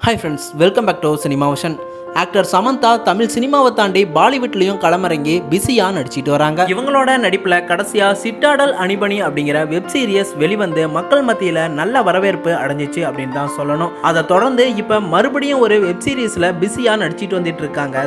Hi friends, welcome back to Cinema Ocean. Actor Samantha Tamil சினிமாவை தாண்டி பாலிவுட்லையும் களமிறங்கி பிஸியாக நடிச்சிட்டு வராங்க. இவங்களோட நடிப்பில் கடைசியாக சிட்டாடல் அணிபணி அப்படிங்கிற வெப் சீரிஸ் வெளிவந்து மக்கள் மத்தியில் நல்ல வரவேற்பு அடைஞ்சிச்சு அப்படின்னு தான் சொல்லணும். அதை தொடர்ந்து இப்போ மறுபடியும் ஒரு வெப் சீரிஸில் பிஸியாக நடிச்சிட்டு வந்துட்டு இருக்காங்க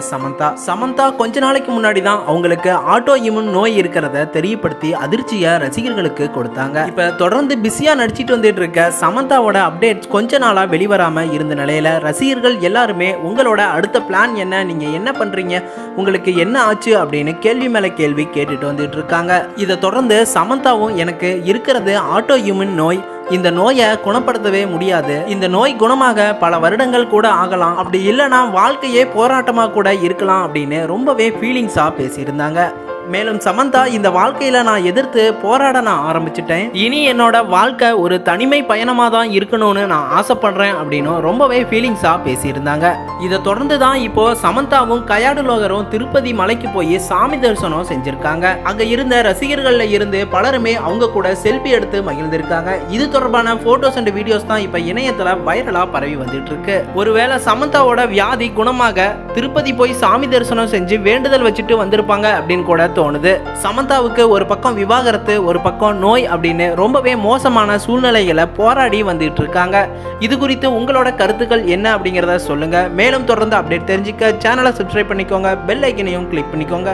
சமந்தா கொஞ்ச நாளைக்கு முன்னாடி தான் அவங்களுக்கு ஆட்டோ இம்யூன் நோய் இருக்கிறத தெரியப்படுத்தி அதிர்ச்சியை ரசிகர்களுக்கு கொடுத்தாங்க. இப்போ தொடர்ந்து பிஸியாக நடிச்சிட்டு வந்துட்டு இருக்க சமந்தாவோட அப்டேட்ஸ் கொஞ்ச நாளாக வெளிவராமல் இருந்த நிலையில ரசிகர்கள் எல்லாருமே உங்களோட அடுத்த பிளான் என்ன, நீங்க என்ன பண்றீங்க, உங்களுக்கு என்ன ஆச்சு அப்படின்னு கேள்வி மேல கேள்வி கேட்டுட்டு வந்துட்டு இருக்காங்க. இதை தொடர்ந்து சமந்தாவும் எனக்கு இருக்கிறது ஆட்டோ இம்யூன் நோய், இந்த நோயை குணப்படுத்தவே முடியாது, இந்த நோய் குணமாக பல வருடங்கள் கூட ஆகலாம், அப்படி இல்லைன்னா வாழ்க்கையே போராட்டமாக கூட இருக்கலாம் அப்படின்னு ரொம்பவே ஃபீலிங்ஸா பேசியிருந்தாங்க. மேலும் சமந்தா இந்த வாழ்க்கையில நான் எதிர்த்து போராட நான் ஆரம்பிச்சிட்டேன், இனி என்னோட வாழ்க்கை ஒரு தனிமை பயணமாக தான் இருக்கணும்னு நான் ஆசைப்படுறேன் அப்படின்னு ரொம்பவே ஃபீலிங்ஸா பேசியிருந்தாங்க. இதை தொடர்ந்து தான் இப்போ சமந்தாவும் கயாடு லோகரும் திருப்பதி மலைக்கு போய் சாமி தரிசனம் செஞ்சிருக்காங்க. அங்க இருந்த ரசிகர்கள்ல இருந்து பலருமே அவங்க கூட செல்ஃபி எடுத்து மகிழ்ந்திருக்காங்க. இது தொடர்பான போட்டோஸ் அண்ட் வீடியோஸ் தான் இப்ப இணையத்துல வைரலா பரவி வந்துட்டு இருக்கு. ஒருவேளை சமந்தாவோட வியாதி குணமாக திருப்பதி போய் சாமி தரிசனம் செஞ்சு வேண்டுதல் வச்சுட்டு வந்திருப்பாங்க அப்படின்னு கூட தோணுது. சமந்தாவுக்கு ஒரு பக்கம் விவாகரத்து, ஒரு பக்கம் நோய் அப்படின்னு ரொம்பவே மோசமான சூழ்நிலைகளை போராடி வந்துட்டு இருக்காங்க. இது குறித்து உங்களோட கருத்துக்கள் என்ன அப்படிங்கிறத சொல்லுங்க. மேலும் தொடர்ந்து அப்டேட் தெரிஞ்சுக்க சேனலை சப்ஸ்கிரைப் பண்ணிக்கோங்க, பெல் ஐக்கனையும் கிளிக் பண்ணிக்கோங்க.